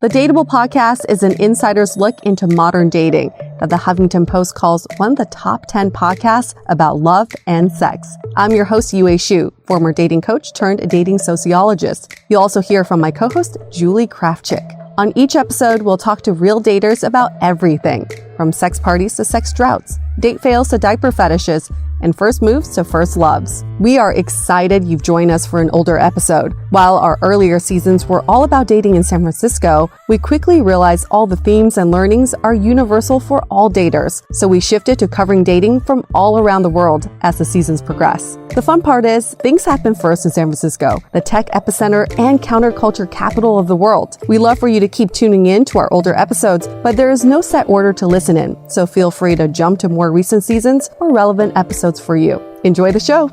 The Dateable podcast is an insider's look into modern dating that the Huffington Post calls one of the top 10 podcasts about love and sex. I'm your host, Yue Xu, former dating coach turned dating sociologist. You'll also hear from my co-host, Julie Krafchick. On each episode, we'll talk to real daters about everything, from sex parties to sex droughts, date fails to diaper fetishes, and first moves to first loves. We are excited you've joined us for an older episode. While our earlier seasons were all about dating in San Francisco, we quickly realized all the themes and learnings are universal for all daters. So we shifted to covering dating from all around the world as the seasons progress. The fun part is, things happen first in San Francisco, the tech epicenter and counterculture capital of the world. We love for you to keep tuning in to our older episodes, but there is no set order to listen in, so feel free to jump to more recent seasons or relevant episodes for you. Enjoy the show.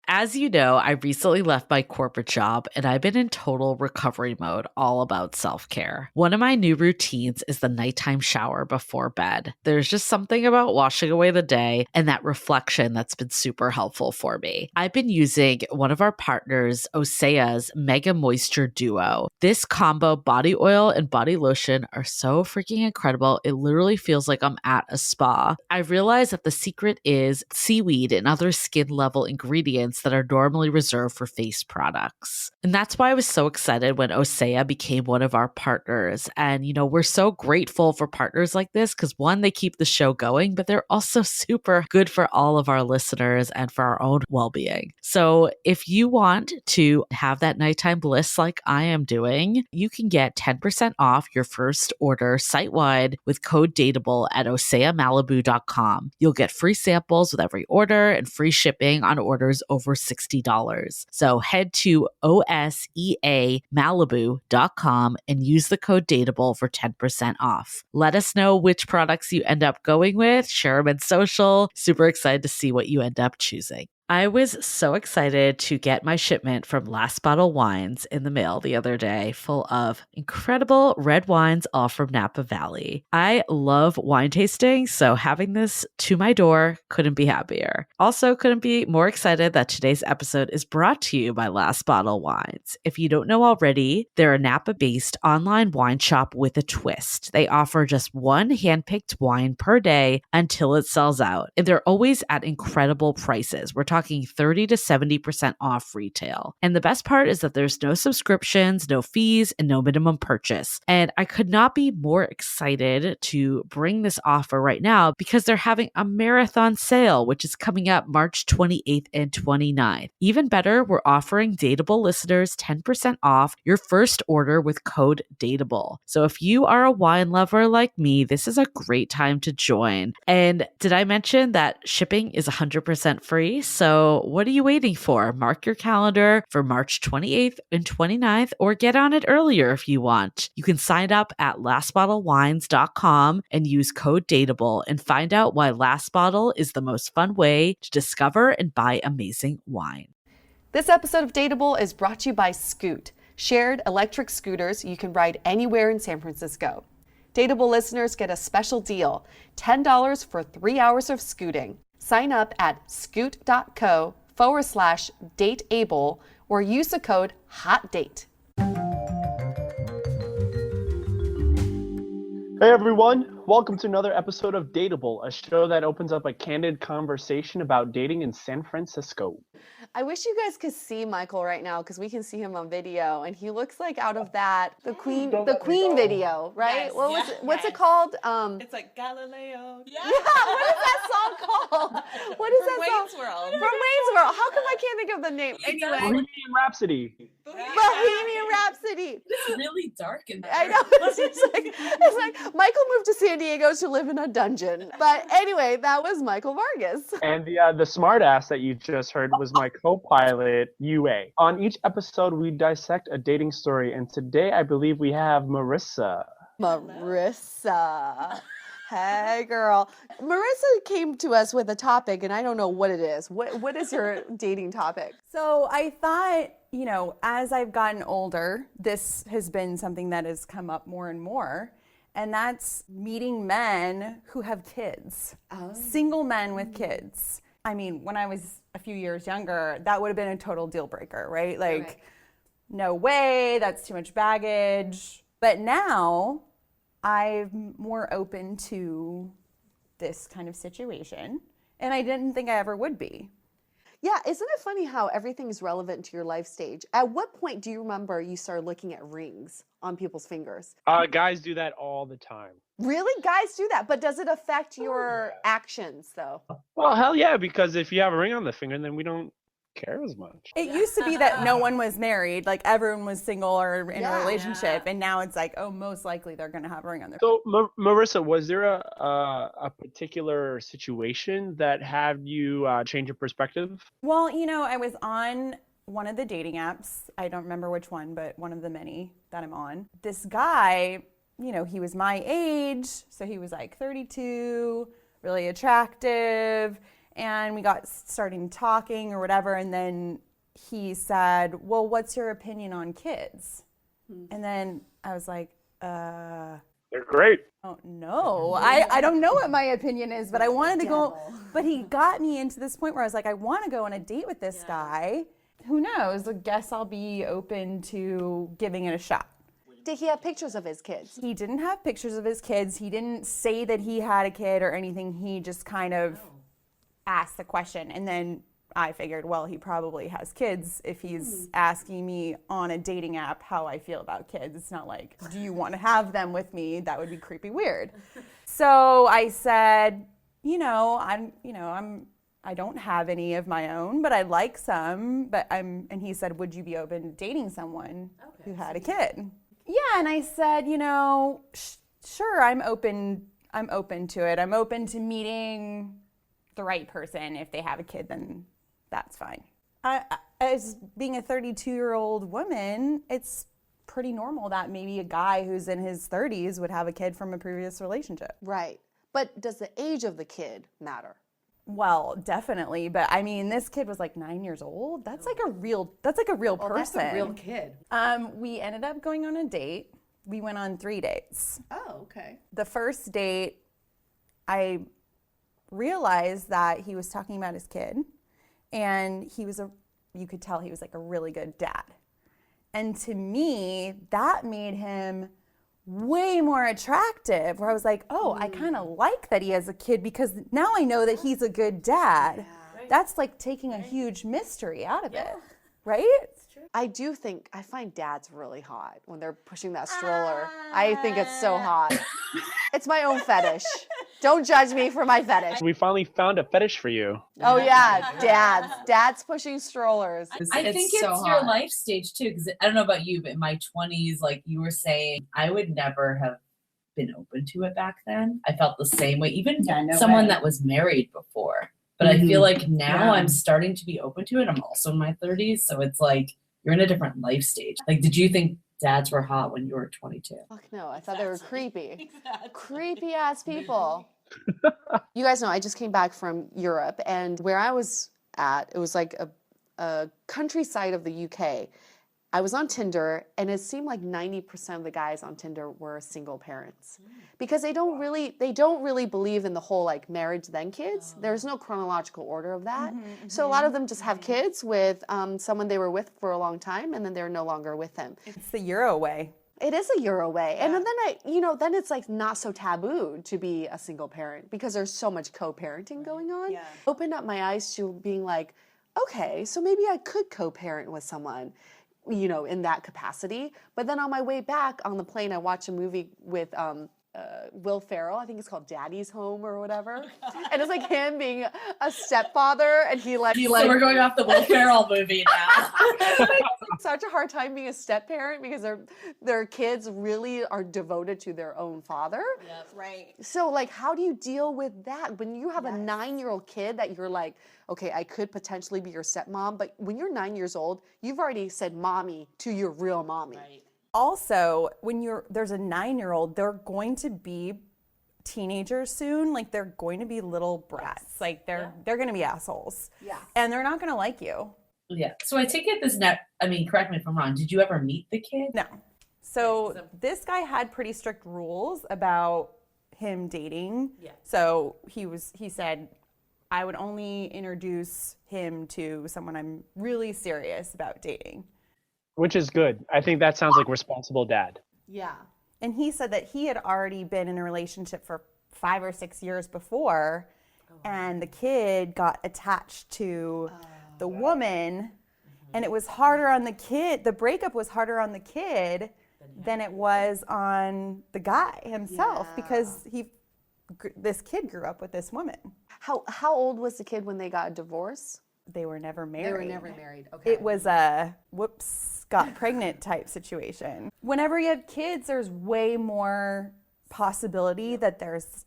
As you know, I recently left my corporate job and I've been in total recovery mode, all about self-care. One of my new routines is the nighttime shower before bed. There's just something about washing away the day and that reflection that's been super helpful for me. I've been using one of our partners, Osea's Mega Moisture Duo. This combo body oil and body lotion are so freaking incredible. It literally feels like I'm at a spa. I realized that the secret is seaweed and other skin level ingredients that are normally reserved for face products. And that's why I was so excited when Osea became one of our partners. And, you know, we're so grateful for partners like this because one, they keep the show going, but they're also super good for all of our listeners and for our own well-being. So if you want to have that nighttime bliss like I am doing, you can get 10% off your first order site-wide with code DATEABLE at oseamalibu.com. You'll get free samples with every order and free shipping on orders over $60. So head to oseamalibu.com and use the code DATEABLE for 10% off. Let us know which products you end up going with. Share them in social. Super excited to see what you end up choosing. I was so excited to get my shipment from Last Bottle Wines in the mail the other day, full of incredible red wines, all from Napa Valley. I love wine tasting, so having this to my door couldn't be happier. Also, couldn't be more excited that today's episode is brought to you by Last Bottle Wines. If you don't know already, they're a Napa-based online wine shop with a twist. They offer just one handpicked wine per day until it sells out, and they're always at incredible prices. We're talking 30 to 70% off retail. And the best part is that there's no subscriptions, no fees, and no minimum purchase. And I could not be more excited to bring this offer right now because they're having a marathon sale, which is coming up March 28th and 29th. Even better, we're offering Dateable listeners 10% off your first order with code DATEABLE. So if you are a wine lover like me, this is a great time to join. And did I mention that shipping is 100% free? So what are you waiting for? Mark your calendar for March 28th and 29th, or get on it earlier if you want. You can sign up at lastbottlewines.com and use code DATEABLE and find out why Last Bottle is the most fun way to discover and buy amazing wine. This episode of Dateable is brought to you by Scoot, shared electric scooters you can ride anywhere in San Francisco. Dateable listeners get a special deal, $10 for 3 hours of scooting. Sign up at scoot.co/dateable or use the code HOTDATE. Hey everyone, welcome to another episode of Dateable, a show that opens up a candid conversation about dating in San Francisco. I wish you guys could see Michael right now because we can see him on video, and he looks like out of that the Queen video, right? Yes, What's it called? It's like Galileo. Yeah, what is that song called? What is that Wayne's song? World. From Wayne's World. How come I can't think of the name? Anyway, Bohemian Rhapsody. Bohemian Rhapsody. It's really dark in there. I know. It's like Michael moved to San Diego to live in a dungeon. But anyway, that was Michael Vargas. And the smart ass that you just heard was my co-pilot, Yue. On each episode, we dissect a dating story, and today I believe we have Marissa. Marissa. Hey, girl. Marissa came to us with a topic, and I don't know what it is. What is your dating topic? So I thought, you know, as I've gotten older, this has been something that has come up more and more. And that's meeting men who have kids, single men with kids. I mean, when I was a few years younger, that would have been a total deal breaker, right? Like, no way, that's too much baggage. But now I'm more open to this kind of situation, and I didn't think I ever would be. Yeah, isn't it funny how everything is relevant to your life stage? At what point do you remember you started looking at rings on people's fingers? Guys do that all the time. Really? Guys do that, but does it affect your actions though? Well, hell yeah, because if you have a ring on the finger, then we don't care as much. It used to be that no one was married, like everyone was single or in a relationship, and now it's like, oh, most likely they're going to have a ring on their finger. So, Marissa, was there a particular situation that had you change your perspective? Well, you know, I was on one of the dating apps. I don't remember which one, but one of the many that I'm on. This guy, you know, he was my age, so he was like 32, really attractive. And we got starting talking or whatever, and then he said, well, what's your opinion on kids? And then I was like, They're great. oh, no, I don't know what my opinion is, but I wanted to go. But he got me into this point where I was like, I want to go on a date with this guy. Who knows? I guess I'll be open to giving it a shot. Did he have pictures of his kids? He didn't have pictures of his kids. He didn't say that he had a kid or anything. He just kind of asked the question, and then I figured, well, he probably has kids if he's asking me on a dating app how I feel about kids. It's not like, do you want to have them with me? That would be creepy weird. So I said, I don't have any of my own, but I'd like some. And he said, would you be open to dating someone who had a kid? Yeah, and I said, sure, I'm open to it. I'm open to meeting the right person. If they have a kid, then that's fine. As being a 32-year-old woman, it's pretty normal that maybe a guy who's in his 30s would have a kid from a previous relationship. Right. But does the age of the kid matter? Well, definitely. But I mean, this kid was like 9 years old. That's like a real person. That's a real kid. We ended up going on a date. We went on 3 dates. Oh, okay. The first date, I realized that he was talking about his kid, and you could tell he was like a really good dad. And to me, that made him way more attractive, where I was like, oh, I kind of like that he has a kid, because now I know that he's a good dad. Yeah. Right. That's like taking a huge mystery out of it, right? I find dads really hot when they're pushing that stroller. I think it's so hot. It's my own fetish. Don't judge me for my fetish. We finally found a fetish for you. Oh yeah, dads pushing strollers. I think it's so your life stage too, because I don't know about you, but in my 20s, like you were saying, I would never have been open to it back then. I felt the same way, even someone that was married before. But I feel like now I'm starting to be open to it. I'm also in my 30s, so it's like you're in a different life stage. Like, did you think dads were hot when you were 22? Fuck no, I thought they were creepy. Creepy ass people. You guys know I just came back from Europe, and where I was at, it was like a countryside of the UK. I was on Tinder, and it seemed like 90% of the guys on Tinder were single parents, because they don't really believe in the whole like marriage then kids. There's no chronological order of that. So a lot of them just have kids with someone they were with for a long time, and then they're no longer with them. It's the Euro way. It is a Euro way. And then then it's like not so taboo to be a single parent, because there's so much co-parenting going on. Yeah. Opened up my eyes to being like, okay, so maybe I could co-parent with someone, in that capacity. But then on my way back on the plane, I watched a movie with Will Ferrell. I think it's called Daddy's Home or whatever. And it's like him being a stepfather, and so we're going off the Will Ferrell movie now. Such a hard time being a step parent, because their kids really are devoted to their own father. Yep. Right. So like, how do you deal with that when you have a 9-year-old kid that you're like, okay, I could potentially be your stepmom, but when you're 9 years old, you've already said mommy to your real mommy. Right. Also, when there's a 9-year-old, they're going to be teenagers soon. Like, they're going to be little brats. Yes. Like they're going to be assholes. Yeah. And they're not going to like you. Yeah. So I take it correct me if I'm wrong. Did you ever meet the kid? No. So this guy had pretty strict rules about him dating. Yeah. So he said, I would only introduce him to someone I'm really serious about dating. Which is good. I think that sounds like responsible dad. Yeah. And he said that he had already been in a relationship for 5 or 6 years before, and the kid got attached to the woman, and it was harder on the kid. The breakup was harder on the kid than it was on the guy himself, because this kid grew up with this woman. How old was the kid when they got a divorce? They were never married. They were never married. Okay. It was a whoops, got pregnant type situation. Whenever you have kids, there's way more possibility that there's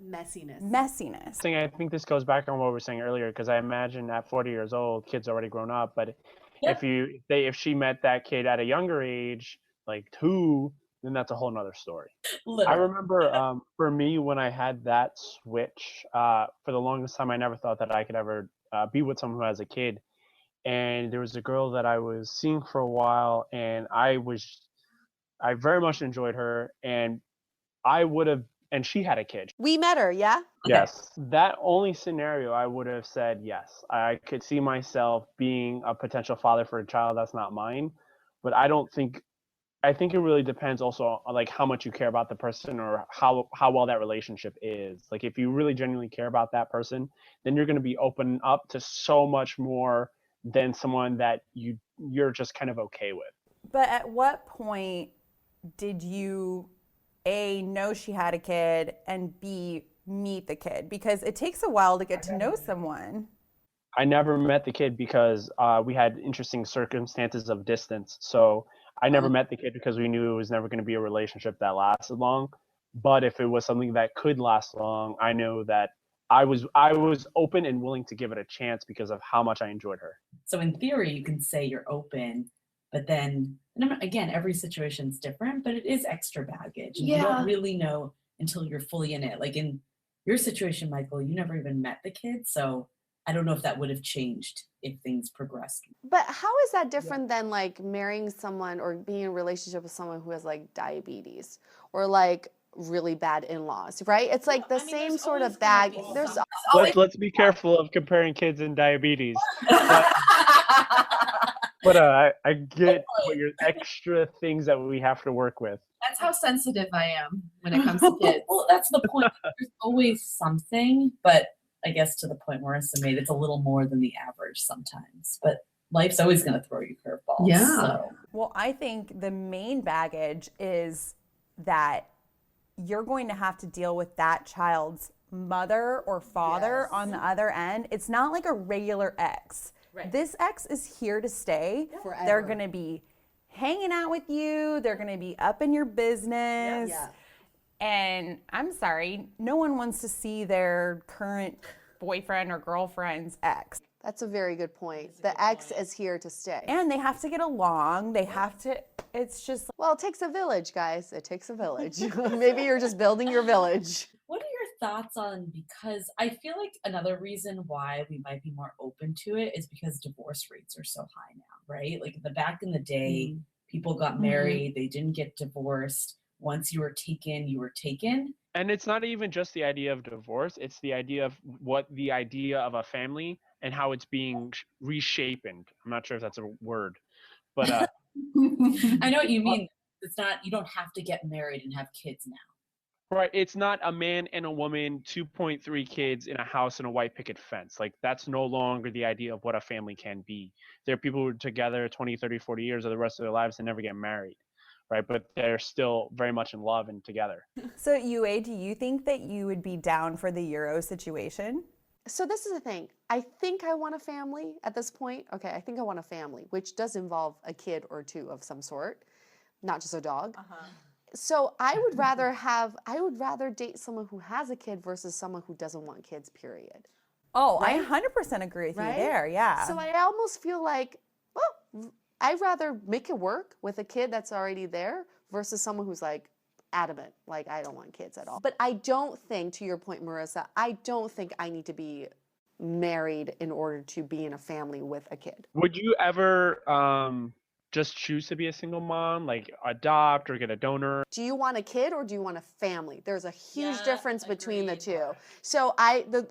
messiness. I think this goes back on what we were saying earlier, because I imagine at 40 years old, kids already grown up. But if she met that kid at a younger age, like 2, then that's a whole nother story. Literally. I remember for me, when I had that switch, for the longest time, I never thought that I could ever be with someone who has a kid. And there was a girl that I was seeing for a while, and I very much enjoyed her, and and she had a kid. We met her, yeah? Yes. That only scenario, I would have said yes. I could see myself being a potential father for a child that's not mine. But I think it really depends also on like how much you care about the person, or how well that relationship is. Like if you really genuinely care about that person, then you're going to be open up to so much more than someone that you're just kind of okay with. But at what point did you A, know she had a kid, and B, meet the kid? Because it takes a while to get to know someone. I never met the kid because we had interesting circumstances of distance. So I never met the kid because we knew it was never going to be a relationship that lasted long. But if it was something that could last long, I know that I was open and willing to give it a chance because of how much I enjoyed her. So in theory, you can say you're open, but then, and again, every situation's different, but it is extra baggage. And you don't really know until you're fully in it. Like in your situation, Michael, you never even met the kid. So I don't know if that would have changed if things progressed. But how is that different than like marrying someone or being in a relationship with someone who has like diabetes or like really bad in-laws, right? It's like the same sort of bag. Let's be careful of comparing kids and diabetes. But I get what your extra things that we have to work with. That's how sensitive I am when it comes to kids. Well, that's the point. There's always something, but I guess to the point Marissa made, it's a little more than the average sometimes. But life's always going to throw you curveballs. Yeah. So. Well, I think the main baggage is that you're going to have to deal with that child's mother or father on the other end. It's not like a regular ex. Right. This ex is here to stay. Forever. They're going to be hanging out with you. They're going to be up in your business. Yeah. And I'm sorry, no one wants to see their current boyfriend or girlfriend's ex. That's a very good point. The ex is here to stay. And they have to get along. They have to, it's just. Well, it takes a village, guys. It takes a village. Maybe you're just building your village. What are your thoughts on, because I feel like another reason why we might be more open to it is because divorce rates are so high now, right? Like back in the day, people got married, they didn't get divorced. Once you were taken, you were taken. And it's not even just the idea of divorce. It's the idea of what the idea of a family and how it's being reshaped. I'm not sure if that's a word, but I know what you mean. It's not, you don't have to get married and have kids now. Right. It's not a man and a woman, 2.3 kids in a house and a white picket fence. Like that's no longer the idea of what a family can be. There are people who are together 20, 30, 40 years of the rest of their lives and never get married. Right, but they're still very much in love and together. So UA, do you think that you would be down for the Euro situation? So this is the thing. I think I want a family at this point. Okay, I think I want a family, which does involve a kid or two of some sort, not just a dog. So I would rather date someone who has a kid versus someone who doesn't want kids, period. Oh, right? I 100% agree with you there, yeah. So I almost feel like, well, I'd rather make it work with a kid that's already there versus someone who's like adamant, like I don't want kids at all. But I don't think, to your point, Marissa, I don't think I need to be married in order to be in a family with a kid. Would you ever just choose to be a single mom, like adopt or get a donor? Do you want a kid or do you want a family? There's a huge difference between the two. agreed. So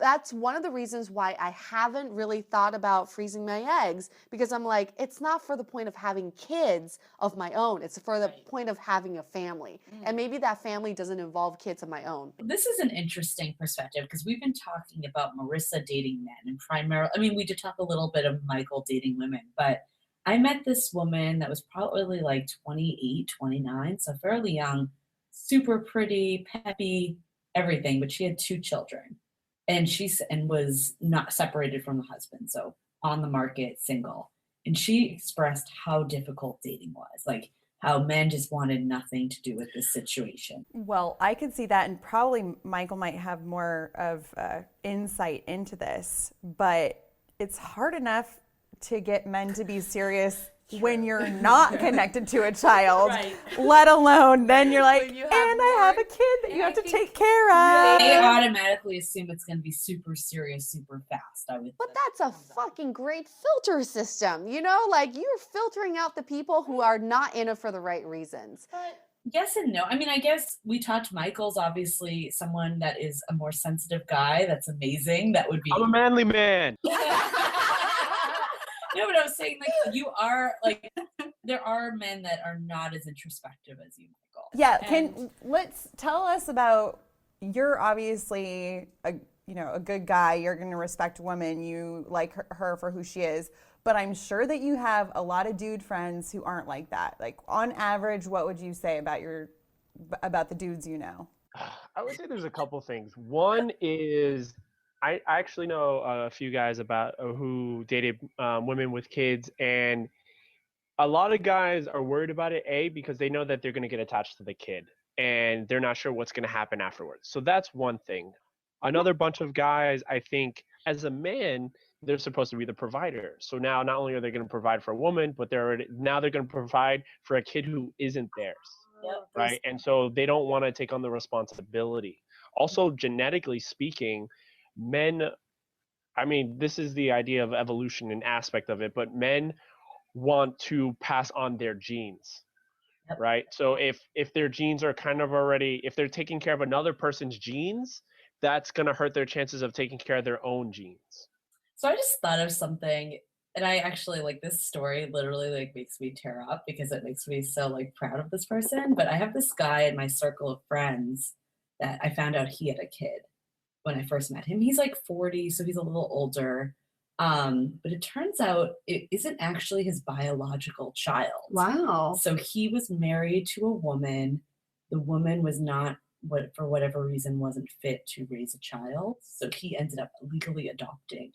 that's one of the reasons why I haven't really thought about freezing my eggs, because I'm like, it's not for the point of having kids of my own. It's for the point of having a family. And maybe that family doesn't involve kids of my own. This is an interesting perspective because we've been talking about Marissa dating men and primarily, I mean, we did talk a little bit of Michael dating women, but I met this woman that was probably like 28, 29, so fairly young, super pretty, peppy, everything, but she had 2 children. And and was not separated from the husband, so on the market, single. And she expressed how difficult dating was, like how men just wanted nothing to do with this situation. Well, I could see that, and probably Michael might have more of insight into this, but it's hard enough to get men to be serious when you're not connected to a child, let alone then you're like, and I have a kid that you have to take care of. They automatically assume it's going to be super serious, super fast. But that's a fucking great filter system, you know? Like, you're filtering out the people who are not in it for the right reasons. Yes and no. I mean, I guess we talked Michael's obviously someone that is a more sensitive guy. That's amazing. That would be. I'm a manly man. No, but I was saying, like, you are, like, there are men that are not as introspective as you, Michael. Yeah, let's tell us about, you're obviously a good guy, you're going to respect a woman, you like her for who she is, but I'm sure that you have a lot of dude friends who aren't like that. Like, on average, what would you say about the dudes you know? I would say there's a couple things. One is I actually know a few guys about who dated women with kids, and a lot of guys are worried about it, because they know that they're going to get attached to the kid and they're not sure what's going to happen afterwards. So that's one thing. Another bunch of guys, I think, as a man, they're supposed to be the provider. So now not only are they going to provide for a woman, but they're going to provide for a kid who isn't theirs. Yep. Right? And so they don't want to take on the responsibility. Also, genetically speaking, men, I mean, this is the idea of evolution and aspect of it, but men want to pass on their genes. Yep. Right? So if their genes are kind of already, if they're taking care of another person's genes, that's going to hurt their chances of taking care of their own genes. So I just thought of something, and I actually, like, this story literally, like, makes me tear up because it makes me so, like, proud of this person. But I have this guy in my circle of friends that I found out he had a kid when I first met him. He's like 40, so he's a little older. But it turns out it isn't actually his biological child. Wow. So he was married to a woman. The woman was not, for whatever reason, wasn't fit to raise a child. So he ended up legally adopting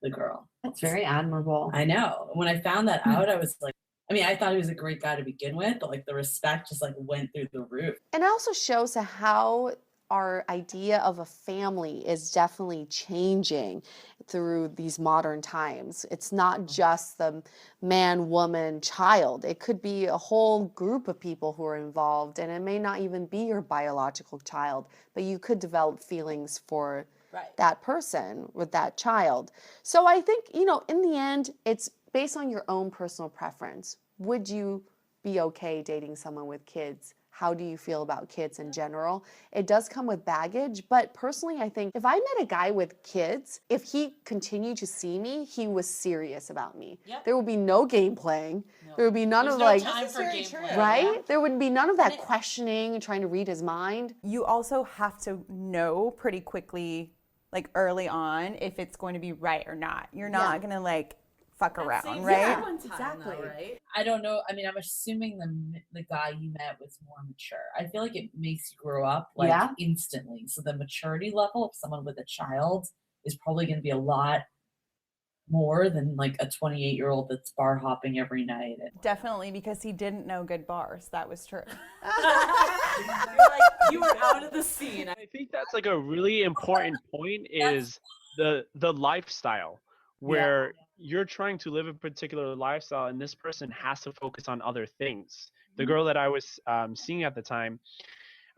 the girl. That's very admirable. I know. When I found that out, I was like, I mean, I thought he was a great guy to begin with, but like the respect just like went through the roof. And it also shows how our idea of a family is definitely changing through these modern times. It's not just the man, woman, child. It could be a whole group of people who are involved, and it may not even be your biological child, but you could develop feelings for that person with that child. So I think, in the end, it's based on your own personal preference. Would you be okay dating someone with kids? How do you feel about kids in general? It does come with baggage, but personally, I think if I met a guy with kids, if he continued to see me, he was serious about me. Yep. There would be no game playing. No. There would be none of time for game play, right? Yeah. There would be none of that questioning and trying to read his mind. You also have to know pretty quickly, like early on, if it's going to be right or not. You're not going to fuck around, right? Yeah, exactly. Though, right? I don't know. I mean, I'm assuming the guy you met was more mature. I feel like it makes you grow up instantly. So the maturity level of someone with a child is probably going to be a lot more than like a 28-year-old that's bar hopping every night. Definitely, because he didn't know good bars. That was true. You were out of the scene. I think that's like a really important point is the lifestyle where you're trying to live a particular lifestyle and this person has to focus on other things. The girl that I was seeing at the time,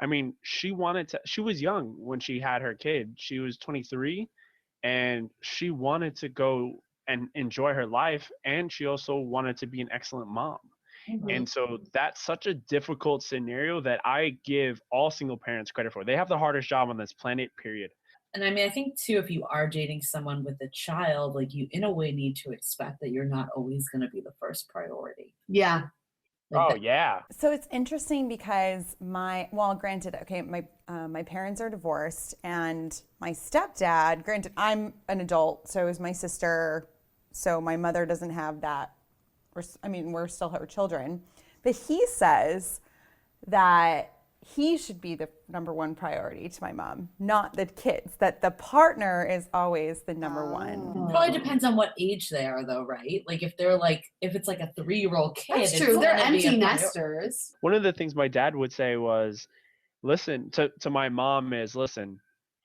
I mean, she was young when she had her kid. She was 23 and she wanted to go and enjoy her life. And she also wanted to be an excellent mom. And so that's such a difficult scenario that I give all single parents credit for. They have the hardest job on this planet, period. And I mean, I think too, if you are dating someone with a child, like you in a way need to expect that you're not always going to be the first priority. Yeah. Oh, yeah. So it's interesting because granted, okay, my parents are divorced, and my stepdad, granted, I'm an adult, so is my sister, so my mother doesn't have that. We're still her children, but he says that he should be the number one priority to my mom, not the kids, that the partner is always the number one. Probably depends on what age they are though, right? Like if it's like a 3-year-old kid. That's true. They're empty nesters. One of the things my dad would say was, listen, to my mom is, listen,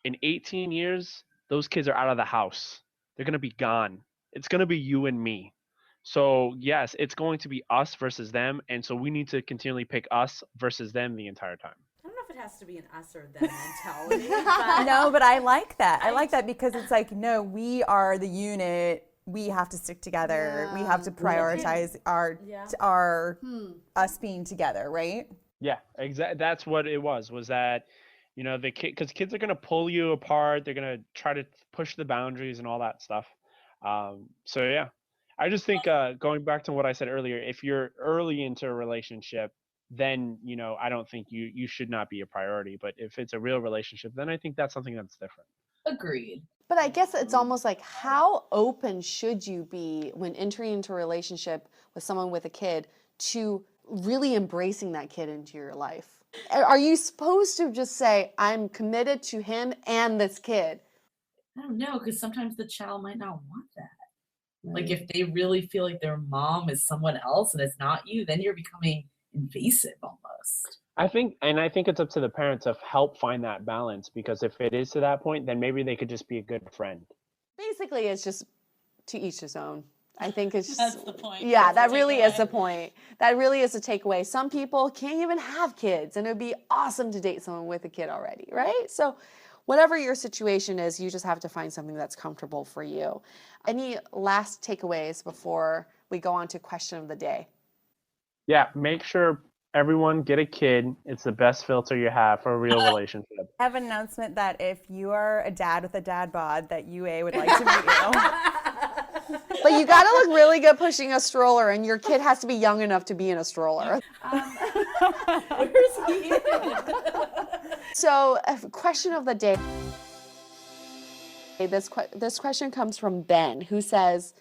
in 18 years, those kids are out of the house. They're going to be gone. It's going to be you and me. So yes, it's going to be us versus them. And so we need to continually pick us versus them the entire time. I don't know if it has to be an us or them mentality. No, but I like that. I like that because it's like, no, we are the unit. We have to stick together. We have to prioritize us being together, right? Yeah, exactly. That's what it was that, the kid, because kids are going to pull you apart. They're going to try to push the boundaries and all that stuff. So yeah. I just think going back to what I said earlier, if you're early into a relationship, then, I don't think you should not be a priority. But if it's a real relationship, then I think that's something that's different. Agreed. But I guess it's almost like, how open should you be when entering into a relationship with someone with a kid to really embracing that kid into your life? Are you supposed to just say, I'm committed to him and this kid? I don't know, because sometimes the child might not want that. Like if they really feel like their mom is someone else and it's not you, then you're becoming invasive almost. I think it's up to the parents to help find that balance, because if it is to that point, then maybe they could just be a good friend. Basically, it's just to each his own. I think it's just, That's the point. Yeah, that really is the point. That really is a takeaway. Some people can't even have kids, and it would be awesome to date someone with a kid already, right? So whatever your situation is, you just have to find something that's comfortable for you. Any last takeaways before we go on to question of the day? Yeah, make sure everyone get a kid. It's the best filter you have for a real relationship. I have an announcement that if you are a dad with a dad bod, that UA would like to meet you. But you got to look really good pushing a stroller, and your kid has to be young enough to be in a stroller. Where's he? So, question of the day. This question comes from Ben, who says,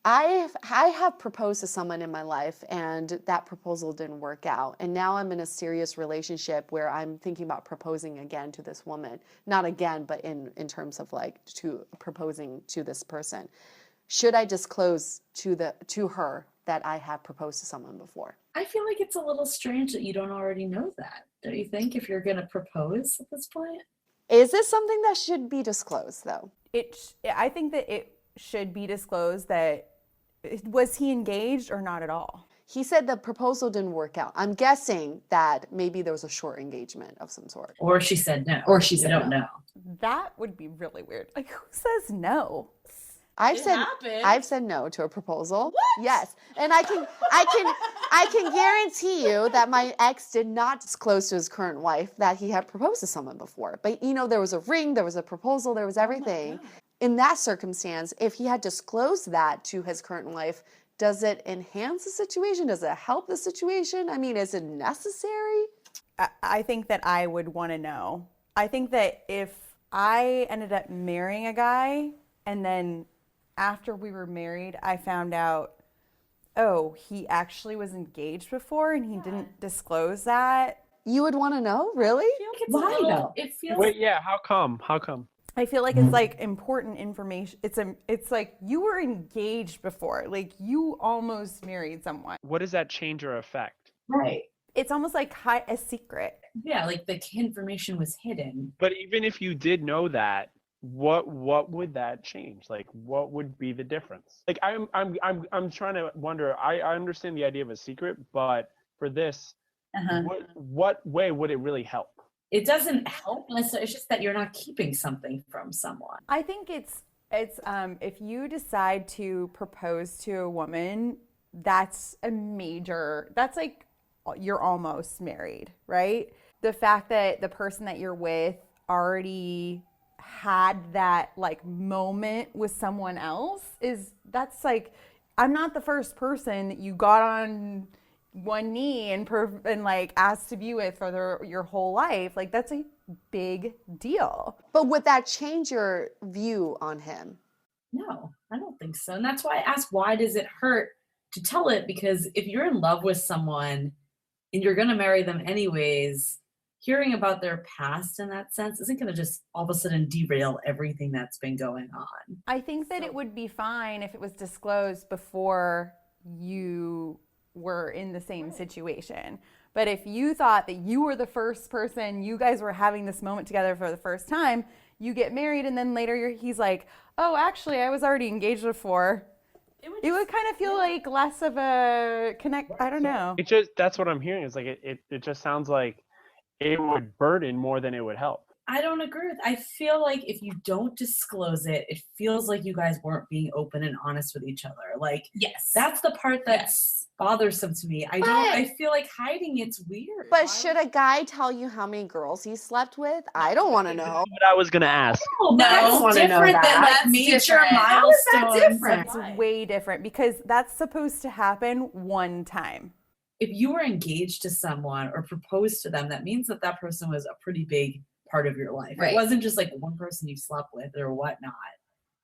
I have proposed to someone in my life, and that proposal didn't work out. And now I'm in a serious relationship where I'm thinking about proposing again to this woman. Not again, but in terms of to proposing to this person. Should I disclose to her that I have proposed to someone before? I feel like it's a little strange that you don't already know that. Don't you think, if you're going to propose at this point? Is this something that should be disclosed, though? I think that it should be disclosed that, was he engaged or not at all? He said the proposal didn't work out. I'm guessing that maybe there was a short engagement of some sort. Or she said no. Or she said no. That would be really weird. Like, who says no? I've said no to a proposal. What? Yes. And I can guarantee you that my ex did not disclose to his current wife that he had proposed to someone before. But there was a ring, there was a proposal, there was everything. In that circumstance, if he had disclosed that to his current wife, does it enhance the situation? Does it help the situation? I mean, is it necessary? I think that I would want to know. I think that if I ended up marrying a guy and then after we were married, I found out, oh, he actually was engaged before and he didn't disclose that. You would want to know? Really? Why though? It feels. Wait, yeah. How come? I feel like it's like important information. It's like you were engaged before, like you almost married someone. What does that change or affect? Right. It's almost like a secret. Yeah, like the information was hidden. But even if you did know that, what would that change? Like, what would be the difference? Like, I'm trying to wonder. I understand the idea of a secret, but for this, what way would it really help? It doesn't help necessarily. It's just that you're not keeping something from someone. I think it's if you decide to propose to a woman that's like you're almost married, right? The fact that the person that you're with already had that like moment with someone else that's like, I'm not the first person that you got on one knee and like asked to be with for your whole life. Like that's a big deal. But would that change your view on him? No, I don't think so. And that's why I asked, why does it hurt to tell it? Because if you're in love with someone and you're going to marry them anyways, hearing about their past in that sense isn't going to just all of a sudden derail everything that's been going on. I think that it would be fine if it was disclosed before you were in the same situation. But if you thought that you were the first person, you guys were having this moment together for the first time, you get married and then later he's like, oh, actually, I was already engaged before. It would kind of feel like less of a connect. I don't know. That's what I'm hearing. It's like it just sounds like it would burden more than it would help. I don't agree with. I feel like if you don't disclose it, it feels like you guys weren't being open and honest with each other. Like, yes, that's the part that's bothersome to me. I feel like hiding it's weird. But should a guy tell you how many girls he slept with? I don't want to know. What I was gonna ask. No, that's different than like major milestones. Different. It's way different because that's supposed to happen one time. If you were engaged to someone or proposed to them, that means that person was a pretty big part of your life. Right. It wasn't just like one person you slept with or whatnot.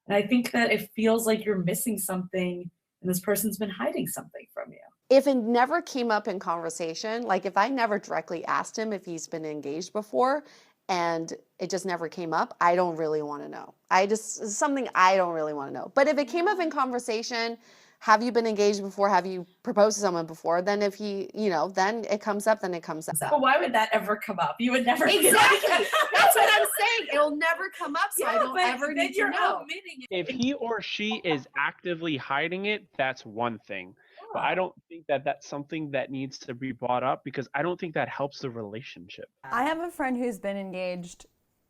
And I think that it feels like you're missing something and this person's been hiding something from you. If it never came up in conversation, like if I never directly asked him if he's been engaged before and it just never came up, I don't really want to know. It's something I don't really want to know. But if it came up in conversation, have you been engaged before? Have you proposed to someone before? Then if he, then it comes up, then it comes up. But why would that ever come up? You would never. Exactly. That's what I'm saying. It'll never come up, so I don't ever need to know. If he or she is actively hiding it, that's one thing. But I don't think that that's something that needs to be brought up because I don't think that helps the relationship. I have a friend who's been engaged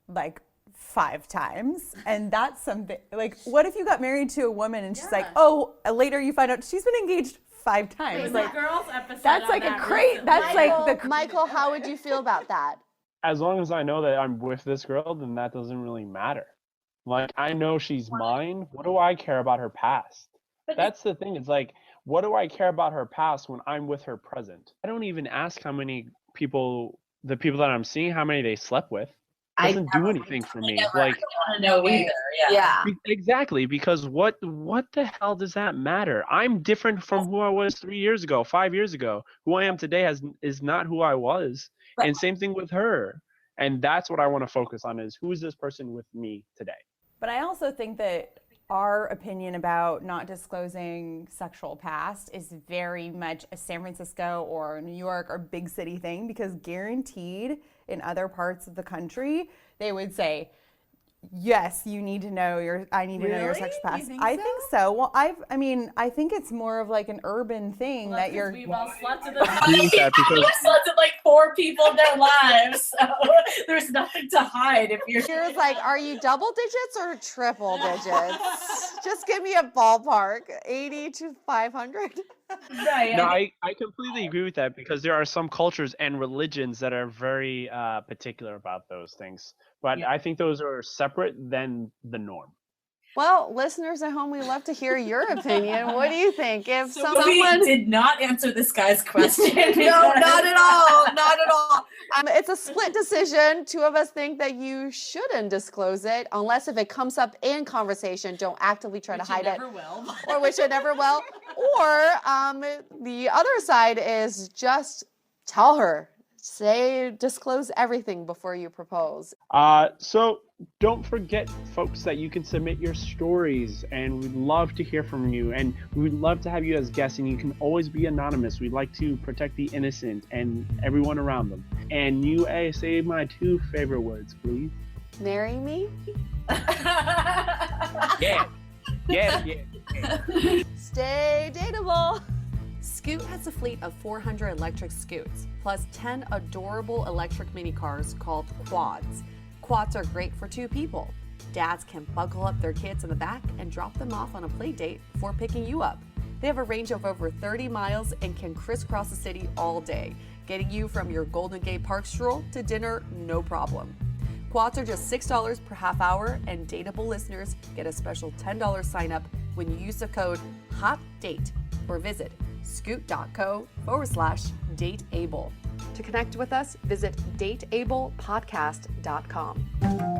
like 5 times, and that's something like, what if you got married to a woman and she's like, oh, later you find out she's been engaged 5 times. There's like a girls episode. That's like a great. That's like the Michael. How would you feel about that? As long as I know that I'm with this girl, then that doesn't really matter. Like I know she's mine. What do I care about her past? That's the thing. It's like, what do I care about her past when I'm with her present? I don't even ask how many people, the people that I'm seeing, how many they slept with. Doesn't do anything for me. Like, I don't want to know either. Yeah. Exactly, because what the hell does that matter? I'm different from who I was 3 years ago, 5 years ago. Who I am today is not who I was. And same thing with her. And that's what I want to focus on is who is this person with me today? But I also think that our opinion about not disclosing sexual past is very much a San Francisco or New York or big city thing, because guaranteed in other parts of the country, they would say, yes, you need to know I need to know your sexual past. I think so. Well, I think it's more of like an urban thing that you're. We've all slept with we've slept with like 4 people in their lives, so there's nothing to hide. If you're like, are you double digits or triple digits? Just give me a ballpark, 80 to 500. Right. No, I completely agree with that because there are some cultures and religions that are very particular about those things. But I think those are separate than the norm. Well, listeners at home, we love to hear your opinion. What do you think? If someone did not answer this guy's question. No, not at all. Not at all. It's a split decision. 2 of us think that you shouldn't disclose it unless if it comes up in conversation, don't actively try to hide it. Or which it never will. Or the other side is just tell her. Disclose everything before you propose. So don't forget, folks, that you can submit your stories, and we'd love to hear from you, and we'd love to have you as guests, and you can always be anonymous. We'd like to protect the innocent and everyone around them. And you say my 2 favorite words, please. Marry me? Yeah. Stay dateable. Scoot has a fleet of 400 electric scoots, plus 10 adorable electric mini cars called quads. Quads are great for 2 people. Dads can buckle up their kids in the back and drop them off on a play date before picking you up. They have a range of over 30 miles and can crisscross the city all day, getting you from your Golden Gate Park stroll to dinner no problem. Quads are just $6 per half hour, and Dateable listeners get a special $10 sign up when you use the code HOTDATE or visit scoot.co/dateable. To connect with us, visit dateablepodcast.com.